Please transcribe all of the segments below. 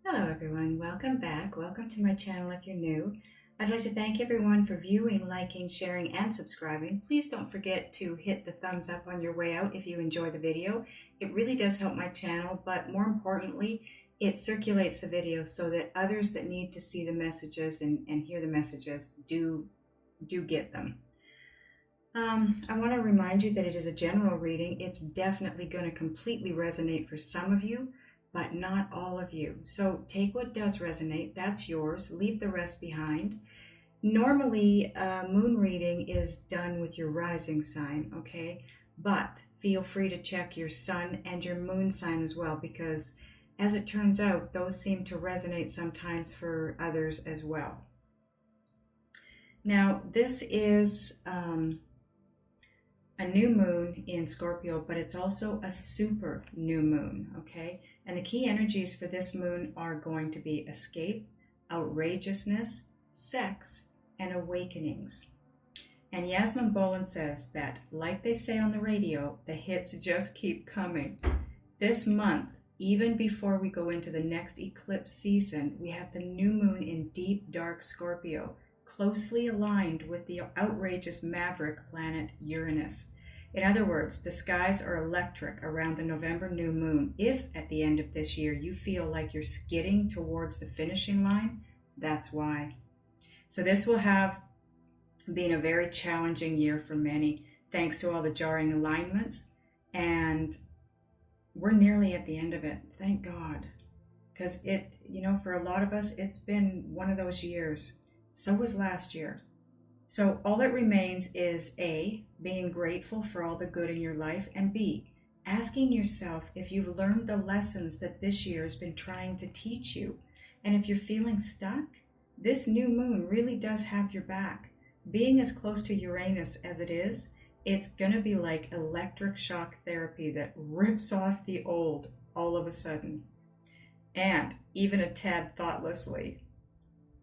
Hello everyone, welcome back. Welcome to my channel if you're new. I'd like to thank everyone for viewing, liking, sharing, and subscribing. Please don't forget to hit the thumbs up on your way out if you enjoy the video. It really does help my channel, but more importantly, it circulates the video so that others that need to see the messages and hear the messages do get them. I want to remind you that it is a general reading. It's definitely going to completely resonate for some of you, but not all of you. So take what does resonate, that's yours. Leave the rest behind. Normally, moon reading is done with your rising sign, okay? But feel free to check your sun and your moon sign as well, because as it turns out, those seem to resonate sometimes for others as well. Now, this is a new moon in Scorpio, but it's also a super new moon, okay? And the key energies for this moon are going to be escape, outrageousness, sex, and awakenings. And Yasmin Boland says that, like they say on the radio, the hits just keep coming. This month, even before we go into the next eclipse season, we have the new moon in deep, dark Scorpio, closely aligned with the outrageous maverick planet Uranus. In other words, the skies are electric around the November new moon. If at the end of this year you feel like you're skidding towards the finishing line, that's why. So this will have been a very challenging year for many, thanks to all the jarring alignments, and we're nearly at the end of it, thank God. Because for a lot of us, it's been one of those years. So was last year. So all that remains is A, being grateful for all the good in your life, and B, asking yourself if you've learned the lessons that this year has been trying to teach you. And if you're feeling stuck, this new moon really does have your back. Being as close to Uranus as it is, it's going to be like electric shock therapy that rips off the old all of a sudden. And even a tad thoughtlessly.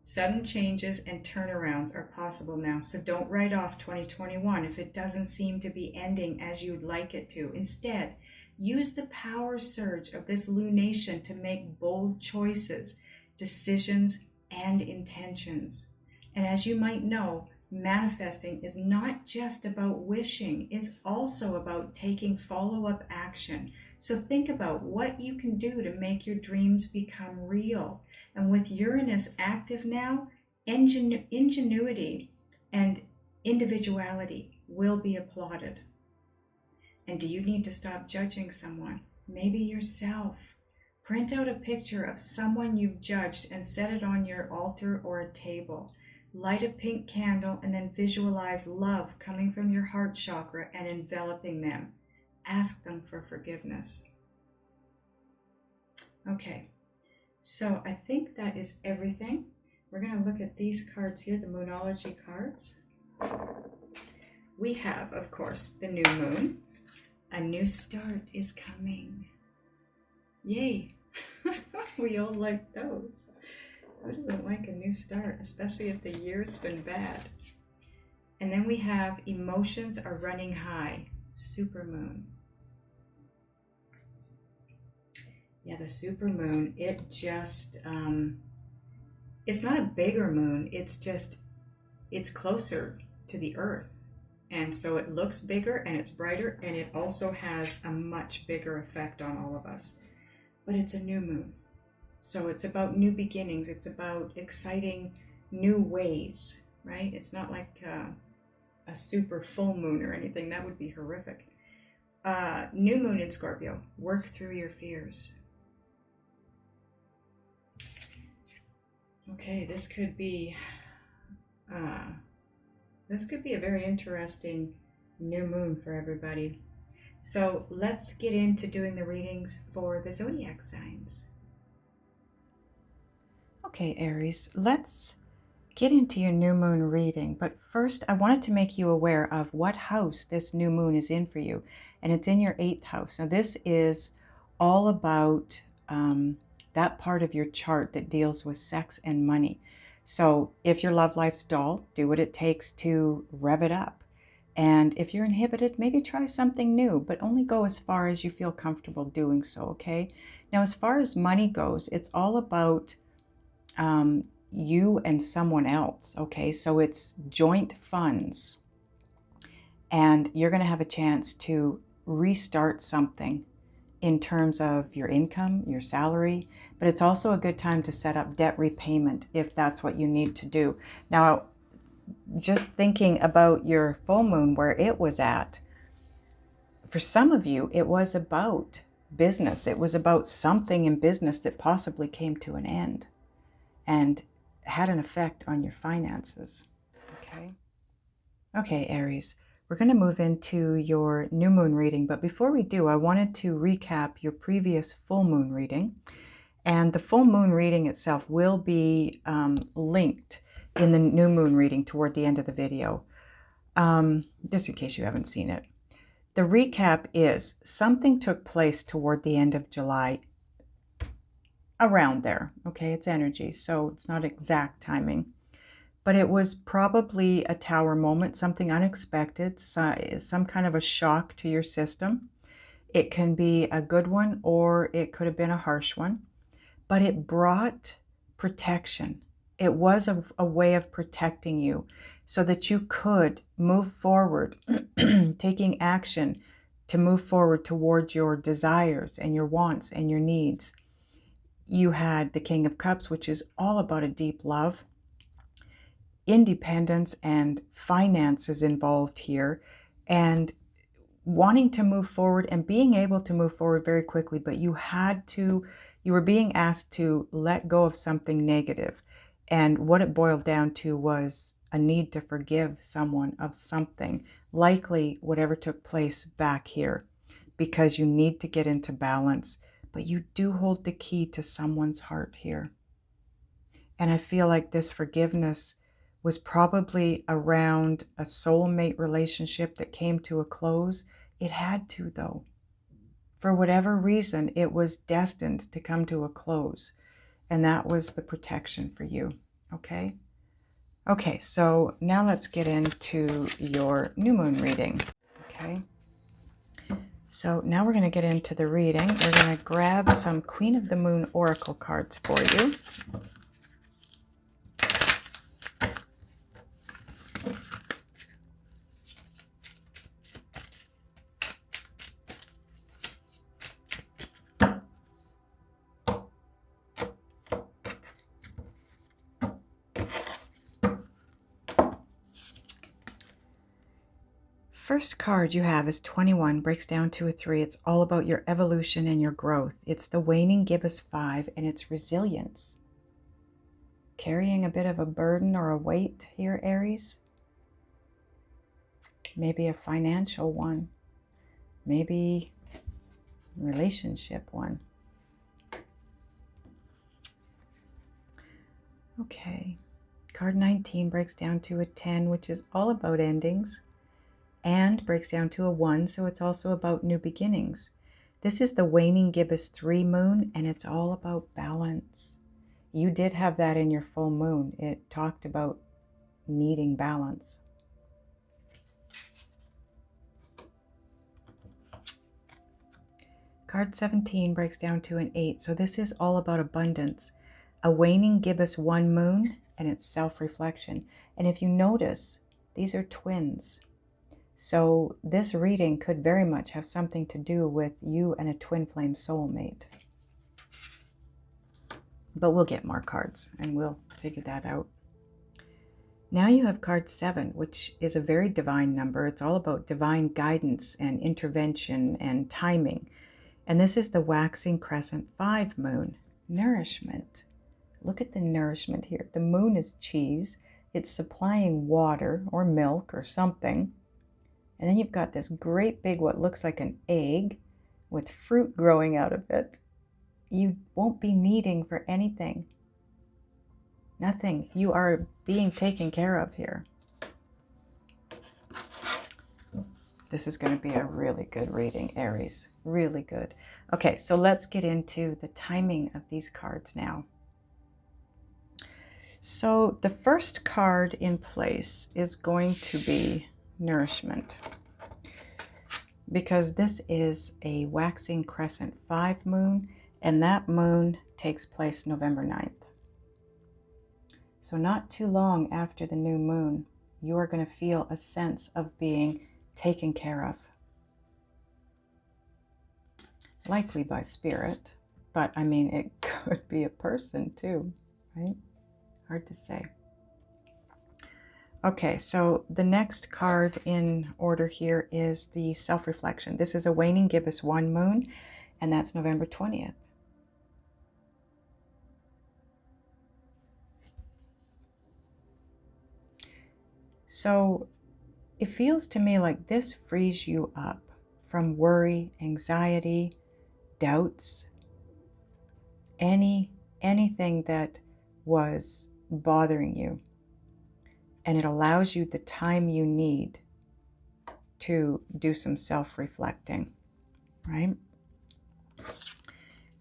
Sudden changes and turnarounds are possible now, so don't write off 2021 if it doesn't seem to be ending as you'd like it to. Instead, use the power surge of this lunation to make bold choices, decisions, and intentions. And as you might know, manifesting is not just about wishing, it's also about taking follow-up action. So think about what you can do to make your dreams become real. And with Uranus active now, ingenuity and individuality will be applauded. And do you need to stop judging someone? Maybe yourself. Print out a picture of someone you've judged and set it on your altar or a table. Light a pink candle and then visualize love coming from your heart chakra and enveloping them. Ask them for forgiveness. Okay, so I think that is everything. We're going to look at these cards here, the Moonology cards. We have, of course, the new moon. A new start is coming. Yay! We all like those. Who doesn't like a new start, especially if the year's been bad? And then we have emotions are running high. Supermoon. Yeah, the supermoon, it just, it's not a bigger moon, it's closer to the earth. And so it looks bigger and it's brighter, and it also has a much bigger effect on all of us. But it's a new moon. So it's about new beginnings. It's about exciting new ways, right? It's not like a super full moon or anything. That would be horrific. New moon in Scorpio. Work through your fears. Okay, this could be a very interesting new moon for everybody. So let's get into doing the readings for the zodiac signs. Okay, Aries, let's get into your new moon reading. But first, I wanted to make you aware of what house this new moon is in for you. And it's in your 8th house. Now, this is all about that part of your chart that deals with sex and money. So if your love life's dull, do what it takes to rev it up. And if you're inhibited, maybe try something new, but only go as far as you feel comfortable doing so, okay? Now, as far as money goes, it's all about you and someone else, okay? So it's joint funds, and you're going to have a chance to restart something in terms of your income, your salary, but it's also a good time to set up debt repayment if that's what you need to do. Now, just thinking about your full moon, where it was at, for some of you, it was about business. It was about something in business that possibly came to an end and had an effect on your finances. Okay, Aries, we're going to move into your new moon reading, but before we do, I wanted to recap your previous full moon reading. And the full moon reading itself will be linked in the new moon reading toward the end of the video, just in case you haven't seen it. The recap is something took place toward the end of July, around there, okay? It's energy, so it's not exact timing. But it was probably a tower moment, something unexpected, some kind of a shock to your system. It can be a good one, or it could have been a harsh one. But it brought protection. It was a way of protecting you so that you could move forward, taking action to move forward towards your desires and your wants and your needs. You had the King of Cups, which is all about a deep love. Independence and finances involved here, and wanting to move forward and being able to move forward very quickly, but you were being asked to let go of something negative. And what it boiled down to was a need to forgive someone of something, likely whatever took place back here, because you need to get into balance. But you do hold the key to someone's heart here. And I feel like this forgiveness was probably around a soulmate relationship that came to a close. It had to, though. For whatever reason, it was destined to come to a close. And that was the protection for you, okay? Okay, so now let's get into your new moon reading, okay? So now we're going to get into the reading. We're going to grab some Queen of the Moon Oracle cards for you. First card you have is 21, breaks down to a 3. It's all about your evolution and your growth. It's the waning gibbous 5, and it's resilience. Carrying a bit of a burden or a weight here, Aries. Maybe a financial one. Maybe a relationship one. Okay. Card 19 breaks down to a 10, which is all about endings. And breaks down to a 1, so it's also about new beginnings. This is the waning gibbous 3 moon, and it's all about balance. You did have that in your full moon. It talked about needing balance. Card 17 breaks down to an 8, so this is all about abundance. A waning gibbous 1 moon, and it's self-reflection. And if you notice, these are twins. So this reading could very much have something to do with you and a twin flame soulmate. But we'll get more cards and we'll figure that out. Now you have card 7, which is a very divine number. It's all about divine guidance and intervention and timing. And this is the waxing crescent 5 moon, nourishment. Look at the nourishment here. The moon is cheese. It's supplying water or milk or something. And then you've got this great big, what looks like an egg with fruit growing out of it. You won't be needing for anything. Nothing. You are being taken care of here. This is going to be a really good reading, Aries. Really good. Okay, so let's get into the timing of these cards now. So the first card in place is going to be nourishment, because this is a waxing crescent 5 moon, and that moon takes place November 9th. So not too long after the new moon, you are going to feel a sense of being taken care of. Likely by spirit, but I mean, it could be a person too, right? Hard to say. Okay, so the next card in order here is the self-reflection. This is a waning gibbous 1 moon, and that's November 20th. So it feels to me like this frees you up from worry, anxiety, doubts, anything that was bothering you. And it allows you the time you need to do some self-reflecting, right?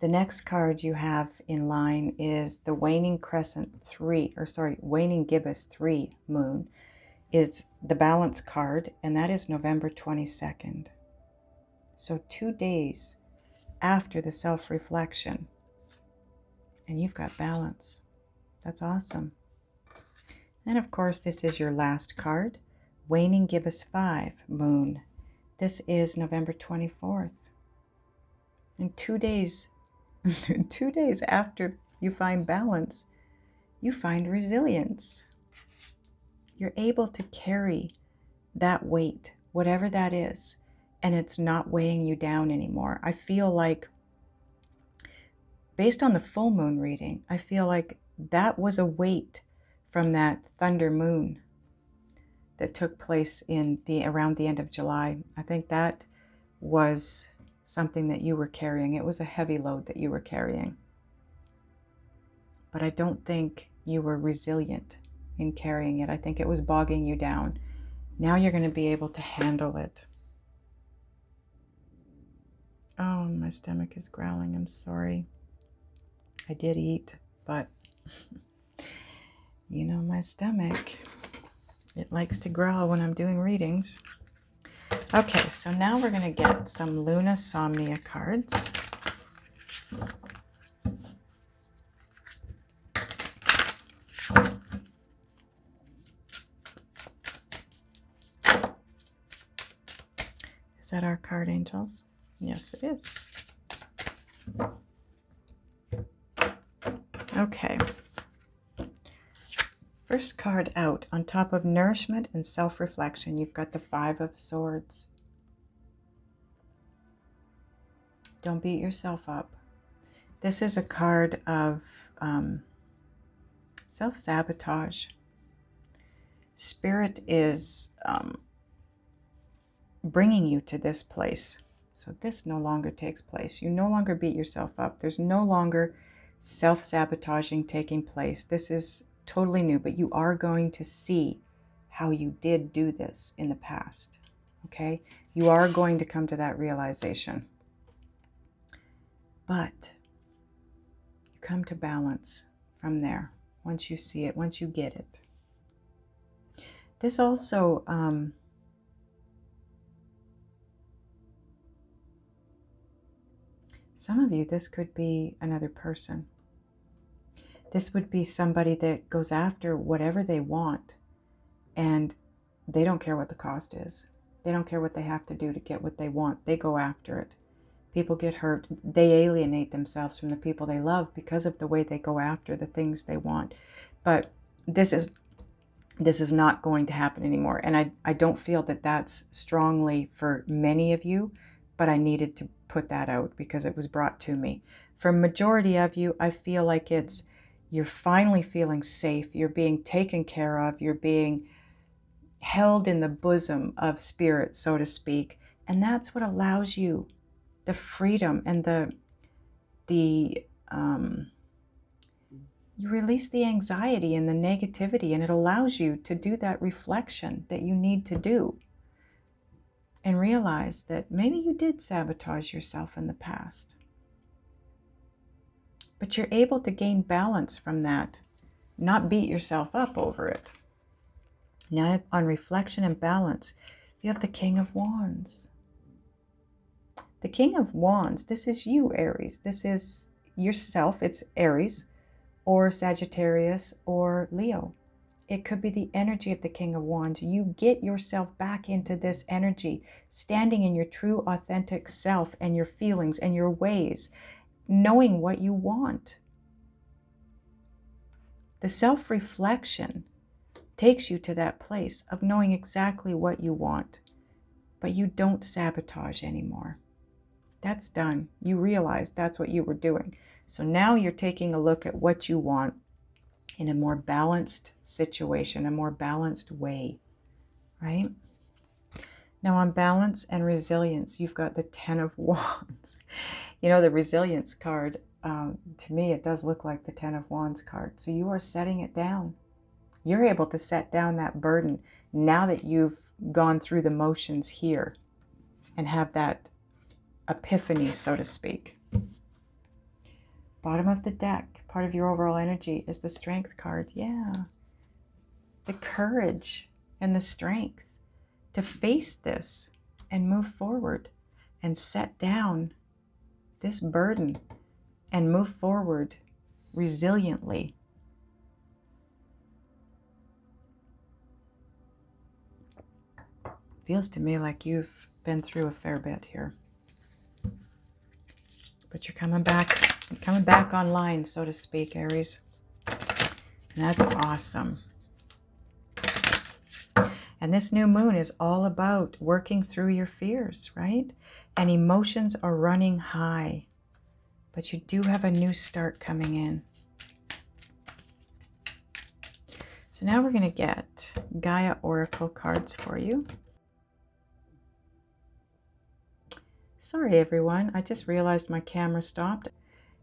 The next card you have in line is the waning gibbous 3 moon. It's the balance card, and that is November 22nd. So 2 days after the self-reflection, and you've got balance. That's awesome. And of course, this is your last card, waning gibbous 5 moon. This is November 24th. And 2 days, 2 days after you find balance, you find resilience. You're able to carry that weight, whatever that is, and it's not weighing you down anymore. I feel like, based on the full moon reading, I feel like that was a weight from that thunder moon that took place around the end of July. I think that was something that you were carrying. It was a heavy load that you were carrying. But I don't think you were resilient in carrying it. I think it was bogging you down. Now you're going to be able to handle it. Oh, my stomach is growling. I'm sorry. I did eat, but you know, my stomach, it likes to growl when I'm doing readings. Okay, so now we're going to get some Luna Somnia cards. Is that our card, angels? Yes, it is. Okay. First card out, on top of nourishment and self-reflection, you've got the 5 of Swords. Don't beat yourself up. This is a card of self-sabotage. Spirit is bringing you to this place. So this no longer takes place. You no longer beat yourself up. There's no longer self-sabotaging taking place. This is totally new, but you are going to see how you did do this in the past. Okay? You are going to come to that realization. But you come to balance from there. Once you see it, once you get it. This also some of you, this could be another person. This would be somebody that goes after whatever they want, and they don't care what the cost is. They don't care what they have to do to get what they want. They go after it. People get hurt. They alienate themselves from the people they love because of the way they go after the things they want. But this is not going to happen anymore. And I don't feel that that's strongly for many of you, but I needed to put that out because it was brought to me. For majority of you, I feel like you're finally feeling safe. You're being taken care of. You're being held in the bosom of spirit, so to speak. And that's what allows you the freedom and you release the anxiety and the negativity, and it allows you to do that reflection that you need to do and realize that maybe you did sabotage yourself in the past. But you're able to gain balance from that, not beat yourself up over it. Now on reflection and balance, you have the King of Wands. The King of Wands, this is you, Aries. This is yourself. It's Aries or Sagittarius or Leo. It could be the energy of the King of Wands. You get yourself back into this energy, standing in your true, authentic self and your feelings and your ways, knowing what you want. The self-reflection takes you to that place of knowing exactly what you want, but you don't sabotage anymore. That's done. You realize that's what you were doing. So now you're taking a look at what you want in a more balanced situation, a more balanced way, right? Now on balance and resilience, you've got the Ten of Wands. You know, the resilience card, to me, it does look like the Ten of Wands card. So you are setting it down. You're able to set down that burden now that you've gone through the motions here and have that epiphany, so to speak. Bottom of the deck, part of your overall energy is the Strength card. Yeah. The courage and the strength to face this and move forward and set down this burden and move forward resiliently. Feels to me like you've been through a fair bit here. But you're coming back online, so to speak, Aries. And that's awesome. And this new moon is all about working through your fears, right? And emotions are running high. But you do have a new start coming in. So now we're going to get Gaia Oracle cards for you. Sorry, everyone. I just realized my camera stopped.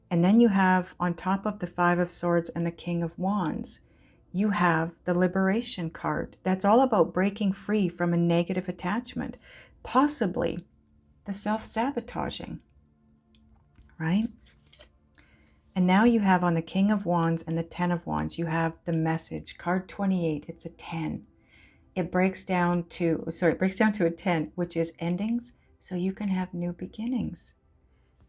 And then you have, on top of the Five of Swords and the King of Wands, you have the Liberation card. That's all about breaking free from a negative attachment, possibly the self-sabotaging, right? And now you have on the King of Wands and the Ten of Wands, you have the message, card 28. It's a 10. It breaks down to a 10, which is endings, so you can have new beginnings.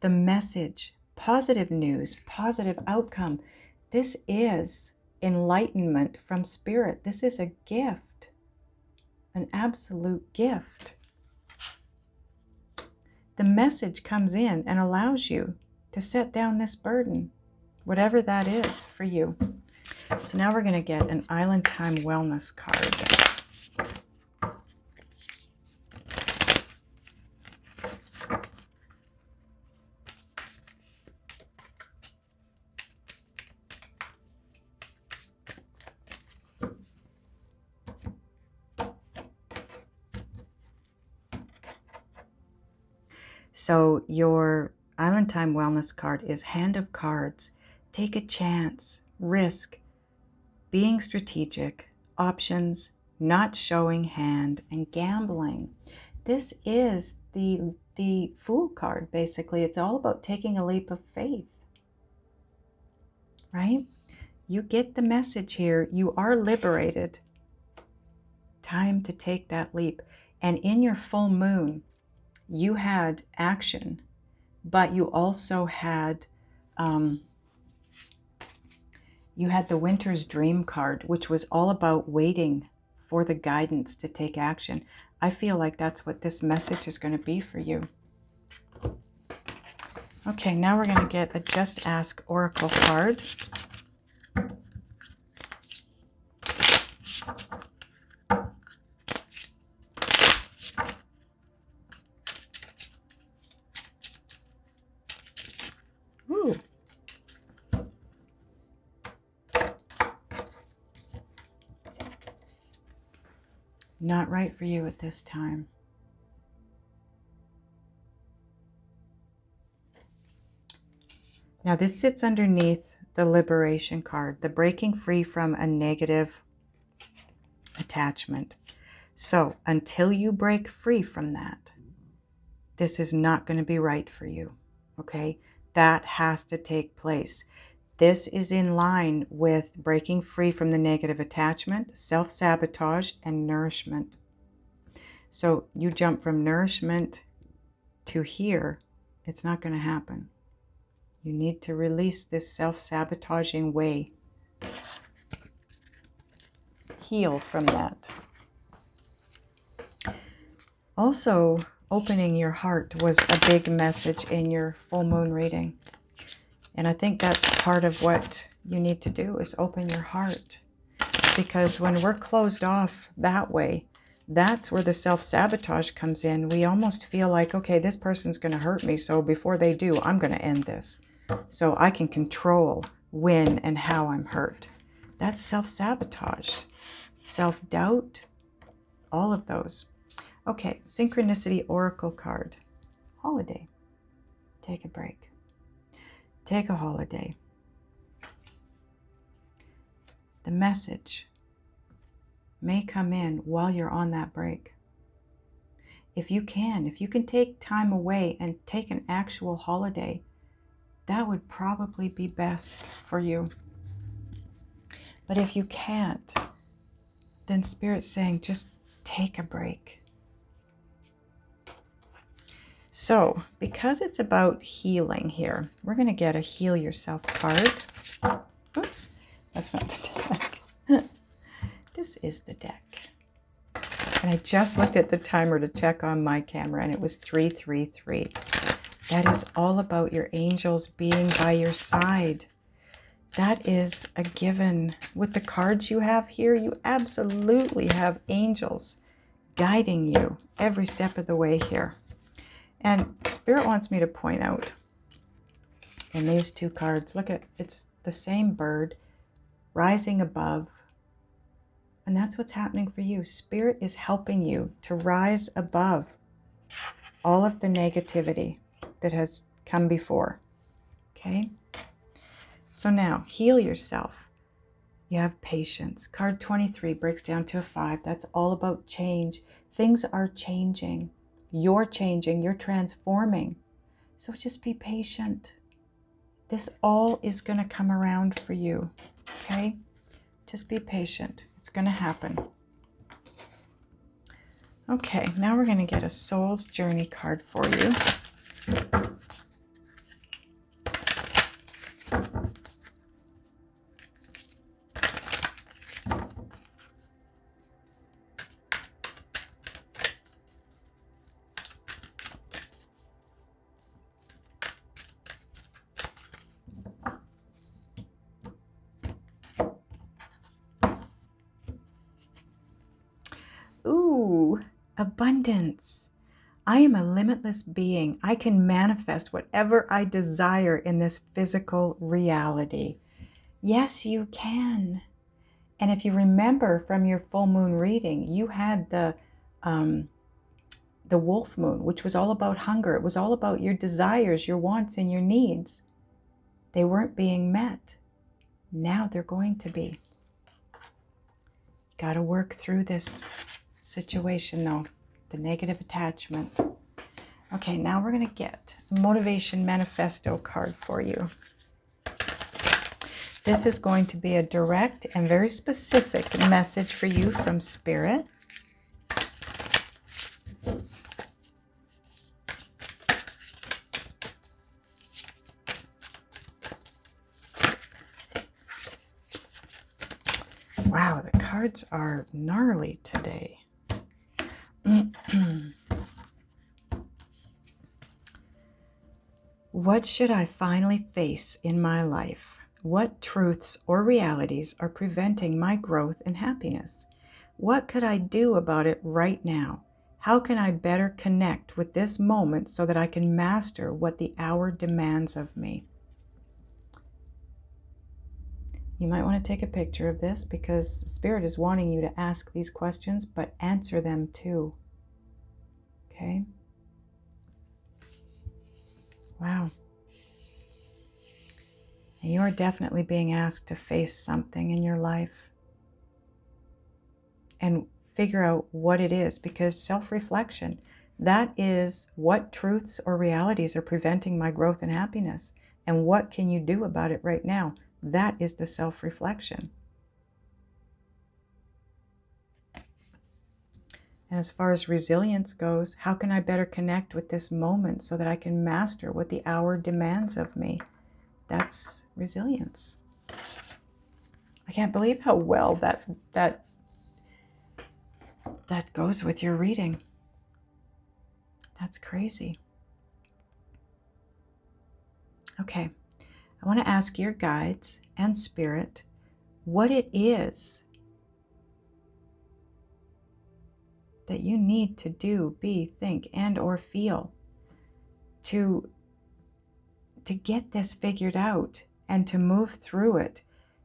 The message, positive news, positive outcome. This is enlightenment from spirit. This is a gift, an absolute gift. The message comes in and allows you to set down this burden, whatever that is for you. So now we're going to get an Island Time Wellness card. So your Island Time Wellness card is Hand of Cards. Take a chance, risk, being strategic, options, not showing hand, and gambling. This is the Fool card, basically. It's all about taking a leap of faith, right? You get the message here. You are liberated. Time to take that leap. And in your full moon, you had action, but you also had the Winter's Dream card, which was all about waiting for the guidance to take action. I feel like that's what this message is going to be for you. Okay, now we're going to get a Just Ask Oracle card. Ooh. Not right for you at this time. Now this sits underneath the Liberation card, the breaking free from a negative attachment. So until you break free from that, this is not going to be right for you, okay? That has to take place. This is in line with breaking free from the negative attachment, self-sabotage, and nourishment. So you jump from nourishment to here, it's not going to happen. You need to release this self-sabotaging way. Heal from that. Also, opening your heart was a big message in your full moon reading. And I think that's part of what you need to do, is open your heart. Because when we're closed off that way, that's where the self-sabotage comes in. We almost feel like, okay, this person's going to hurt me, so before they do, I'm going to end this. So I can control when and how I'm hurt. That's self-sabotage, self-doubt, all of those. Okay, Synchronicity Oracle card. Holiday. Take a break. Take a holiday. The message may come in while you're on that break. If you can take time away and take an actual holiday, that would probably be best for you. But if you can't, then Spirit's saying just take a break. So, because it's about healing here, we're going to get a Heal Yourself card. Oops, that's not the deck. This is the deck. And I just looked at the timer to check on my camera, and it was 333. That is all about your angels being by your side. That is a given. With the cards you have here, you absolutely have angels guiding you every step of the way here. And Spirit wants me to point out in these two cards, look at, it's the same bird rising above. And that's what's happening for you. Spirit is helping you to rise above all of the negativity that has come before. Okay? So now, heal yourself. You have patience. Card 23 breaks down to a 5. That's all about change. Things are changing. You're changing. You're transforming. So just be patient. This all is going to come around for you. Okay? Just be patient. It's going to happen. Okay, now we're going to get a Soul's Journey card for you. Ooh, abundance. I am a limitless being. I can manifest whatever I desire in this physical reality. Yes, you can. And if you remember from your full moon reading, you had the wolf moon, which was all about hunger. It was all about your desires, your wants, and your needs. They weren't being met. Now they're going to be. Got to work through this situation though, the negative attachment. Okay, now we're going to get a Motivation Manifesto card for you. This is going to be a direct and very specific message for you from Spirit. Wow, the cards are gnarly today. What should I finally face in my life? What truths or realities are preventing my growth and happiness? What could I do about it right now? How can I better connect with this moment so that I can master what the hour demands of me? You might want to take a picture of this because Spirit is wanting you to ask these questions, but answer them too. Okay? Wow. And you are definitely being asked to face something in your life and figure out what it is, because self-reflection, that is what truths or realities are preventing my growth and happiness, and what can you do about it right now? That is the self-reflection. And as far as resilience goes, how can I better connect with this moment so that I can master what the hour demands of me? That's resilience. I can't believe how well that goes with your reading. That's crazy. Okay, I want to ask your guides and spirit what it is that you need to do, be, think, and or feel to get this figured out and to move through it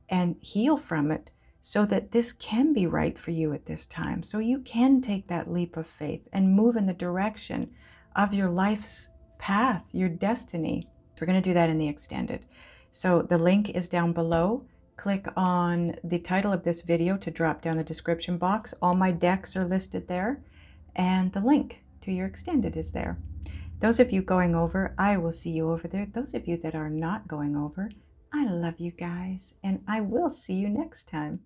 and heal from it so that this can be right for you at this time. So you can take that leap of faith and move in the direction of your life's path, your destiny. We're going to do that in the extended. So the link is down below. Click on the title of this video to drop down the description box. All my decks are listed there, and the link to your extended is there. Those of you going over, I will see you over there. Those of you that are not going over, I love you guys, and I will see you next time.